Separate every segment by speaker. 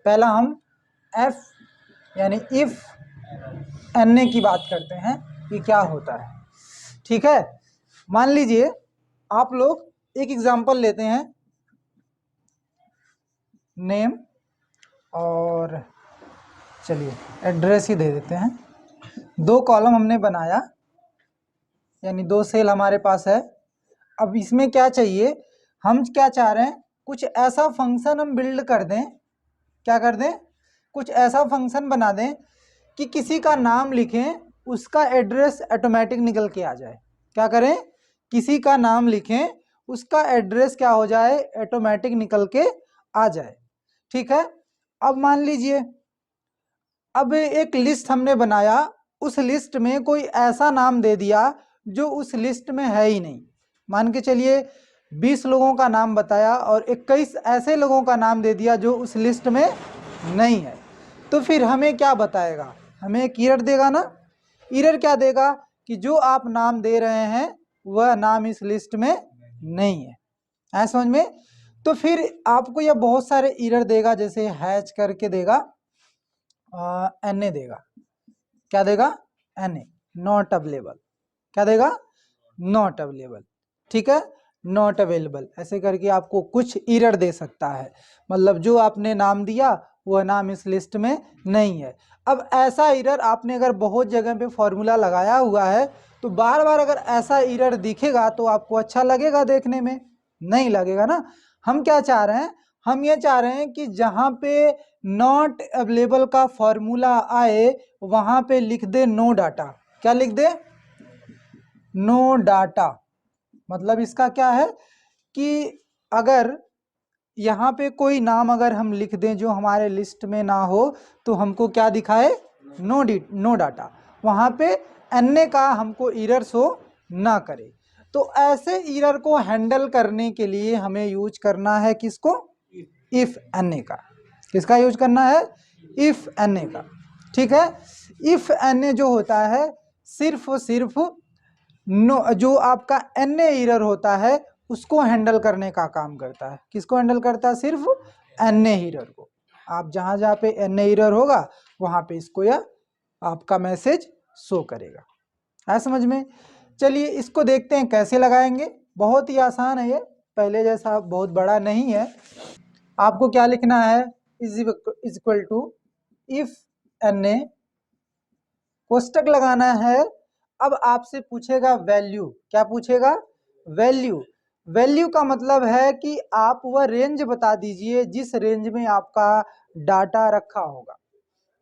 Speaker 1: पहला हम एफ यानी इफ एन की बात करते हैं कि क्या होता है। ठीक है, मान लीजिए आप लोग एक एग्जांपल लेते हैं, नेम और चलिए एड्रेस ही दे देते हैं। 2 कॉलम हमने बनाया, यानी 2 सेल हमारे पास है। अब इसमें क्या चाहिए, हम क्या चाह रहे हैं, कुछ ऐसा फंक्शन हम बिल्ड कर दें, क्या कर दें, कुछ ऐसा फंक्शन बना दें कि किसी का नाम लिखें, उसका एड्रेस ऑटोमेटिक निकल के आ जाए। क्या करें, किसी का नाम लिखें, उसका एड्रेस क्या हो जाए, ऑटोमेटिक निकल के आ जाए। ठीक है, अब मान लीजिए अब एक लिस्ट हमने बनाया, उस लिस्ट में कोई ऐसा नाम दे दिया जो उस लिस्ट में है ही नहीं। मान के चलिए 20 लोगों का नाम बताया और 21 ऐसे लोगों का नाम दे दिया जो उस लिस्ट में नहीं है, तो फिर हमें क्या बताएगा, हमें एक एरर देगा ना। एरर क्या देगा कि जो आप नाम दे रहे हैं वह नाम इस लिस्ट में नहीं है। ऐसा समझ में। तो फिर आपको यह बहुत सारे एरर देगा, जैसे हैच करके देगा, एन देगा, क्या देगा, एन नॉट अवेलेबल, क्या देगा, नॉट अवेलेबल। ठीक है, नॉट अवेलेबल ऐसे करके आपको कुछ एरर दे सकता है, मतलब जो आपने नाम दिया वह नाम इस लिस्ट में नहीं है। अब ऐसा एरर आपने अगर बहुत जगह पे फॉर्मूला लगाया हुआ है तो बार बार अगर ऐसा एरर दिखेगा तो आपको अच्छा लगेगा देखने में, नहीं लगेगा ना। हम क्या चाह रहे हैं, हम ये चाह रहे हैं कि जहाँ पे नॉट अवेलेबल का फॉर्मूला आए वहां पे लिख दे नो डाटा। क्या लिख दे, नो डाटा। मतलब इसका क्या है कि अगर यहाँ पे कोई नाम अगर हम लिख दें जो हमारे लिस्ट में ना हो तो हमको क्या दिखाए, नो डाटा। वहाँ पे एन का हमको एरर शो ना करे। तो ऐसे एरर को हैंडल करने के लिए हमें यूज करना है किसको, इफ एन का। किसका यूज करना है, इफ एन का। ठीक है, इफ एन जो होता है सिर्फ और सिर्फ नो, जो आपका एन एरर होता है उसको हैंडल करने का काम करता है। किसको हैंडल करता है, सिर्फ एन एरर को। आप जहां जहां पे एन एरर होगा वहां पे इसको यह आपका मैसेज शो करेगा। है समझ में। चलिए इसको देखते हैं कैसे लगाएंगे। बहुत ही आसान है ये, पहले जैसा बहुत बड़ा नहीं है। आपको क्या लिखना है, is equal to F N A, कोष्टक लगाना है। अब आपसे पूछेगा वैल्यू, क्या पूछेगा, वैल्यू। वैल्यू का मतलब है कि आप वह रेंज बता दीजिए जिस रेंज में आपका डाटा रखा होगा।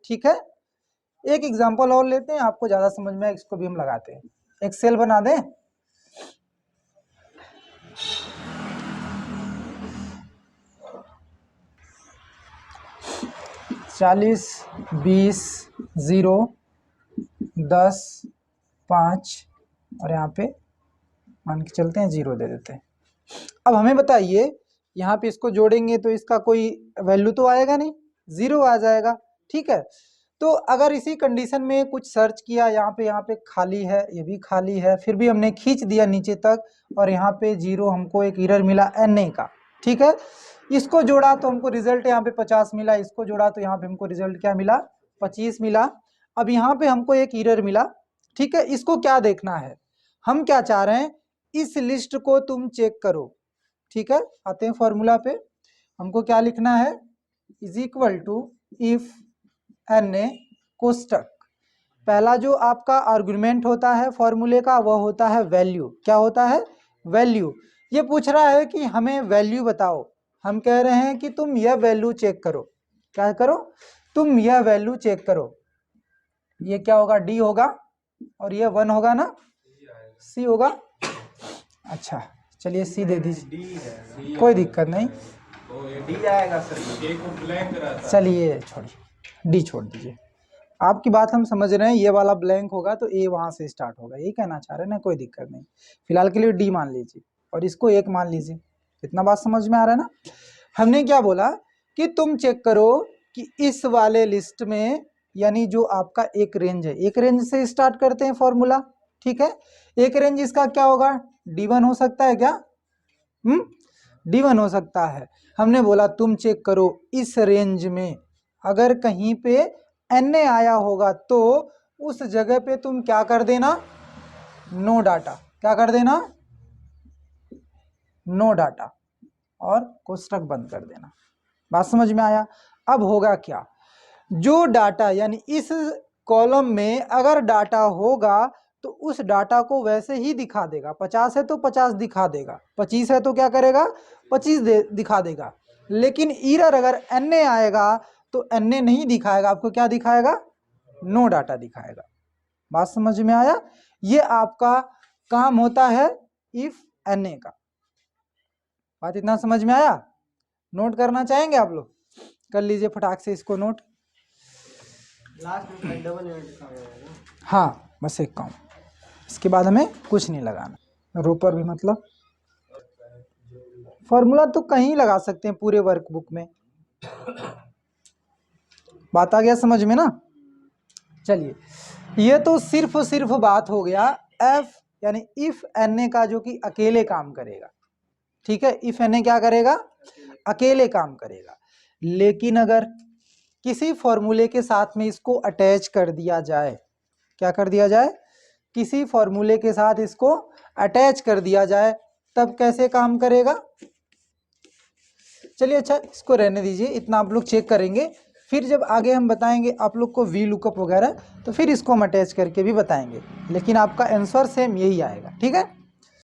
Speaker 1: ठीक है, एक एग्जांपल और लेते हैं, आपको ज्यादा समझ में, इसको भी हम लगाते हैं। एक सेल बना दें, चालीस 20 0 10 5 और यहाँ पे मान के चलते हैं 0 दे देते हैं। अब हमें बताइए यहाँ पे इसको जोड़ेंगे तो इसका कोई वैल्यू तो आएगा नहीं, 0 आ जाएगा। ठीक है, तो अगर इसी कंडीशन में कुछ सर्च किया, यहाँ पे खाली है, ये भी खाली है, फिर भी हमने खींच दिया नीचे तक और यहाँ पे 0 हमको एक एरर मिला एन का। ठीक है, इसको जोड़ा तो हमको रिजल्ट यहाँ पे 50 मिला, इसको जोड़ा तो यहाँ पे हमको रिजल्ट क्या मिला, 25 मिला। अब यहाँ पे हमको एक एरर मिला। ठीक है, इसको क्या देखना है, हम क्या चाह रहे हैं, इस लिस्ट को तुम चेक करो। ठीक है, आते हैं फॉर्मूला पे। हमको क्या लिखना है, is equal to F N A कोष्टक, पहला जो आपका आर्गुमेंट होता है फॉर्मूले का वह होता है वैल्यू। क्या होता है, वैल्यू। ये पूछ रहा है कि हमें वैल्यू बताओ, हम कह रहे हैं कि तुम यह वैल्यू चेक करो। क्या करो, तुम यह वैल्यू चेक करो। ये क्या होगा, डी होगा और ये 1 होगा ना, सी होगा। अच्छा चलिए सी दे दीजिए, कोई दिक्कत नहीं,
Speaker 2: डी आएगा सर, ए को ब्लैंक रहता।
Speaker 1: चलिए छोड़िए, डी छोड़ दीजिए। आपकी बात हम समझ रहे हैं, ये वाला ब्लैंक होगा तो ए वहां से स्टार्ट होगा, यही कहना चाह रहे हैं ना, कोई दिक्कत नहीं। फिलहाल के लिए डी मान लीजिए और इसको 1 मान लीजिए। इतना बात समझ में आ रहा है ना। हमने क्या बोला कि तुम चेक करो कि इस वाले लिस्ट में, यानी जो आपका एक रेंज है, एक रेंज से स्टार्ट करते हैं फॉर्मूला। ठीक है, एक रेंज इसका क्या होगा, D1 हो सकता है क्या, D1 हो सकता है। हमने बोला तुम चेक करो इस रेंज में अगर कहीं पे Na आया होगा तो उस जगह पे तुम क्या कर देना, नो डाटा, क्या कर देना, नो डाटा, और कोष्टक बंद कर देना। बात समझ में आया। अब होगा क्या, जो डाटा यानी इस कॉलम में अगर डाटा होगा तो उस डाटा को वैसे ही दिखा देगा, 50 है तो 50 दिखा देगा, 25 है तो क्या करेगा, 25 दिखा देगा। लेकिन एरर अगर Na आएगा तो Na नहीं दिखाएगा, आपको क्या दिखाएगा, नो डाटा दिखाएगा। बात समझ में आया। ये आपका काम होता है इफ Na का। बात इतना समझ में आया। नोट करना चाहेंगे आप लोग, कर लीजिए फटाक से इसको नोट।
Speaker 2: लास्ट में डबल यूनिट का है।
Speaker 1: हाँ बस एक काम, इसके बाद हमें कुछ नहीं लगाना। रोपर भी मतलब फॉर्मूला तो कहीं लगा सकते हैं पूरे वर्कबुक में। बात आ गया समझ में ना। चलिए, ये तो सिर्फ और सिर्फ बात हो गया एफ यानी इफ Na का, जो कि अकेले काम करेगा। ठीक है, इफ Na क्या करेगा, अकेले काम करेगा। लेकिन अगर किसी फॉर्मूले के साथ में इसको अटैच कर दिया जाए, क्या कर दिया जाए, किसी फॉर्मूले के साथ इसको अटैच कर दिया जाए, तब कैसे काम करेगा। चलिए अच्छा इसको रहने दीजिए, इतना आप लोग चेक करेंगे, फिर जब आगे हम बताएंगे आप लोग को वी लुकअप वगैरह, तो फिर इसको हम अटैच करके भी बताएंगे, लेकिन आपका आंसर सेम यही आएगा। ठीक है।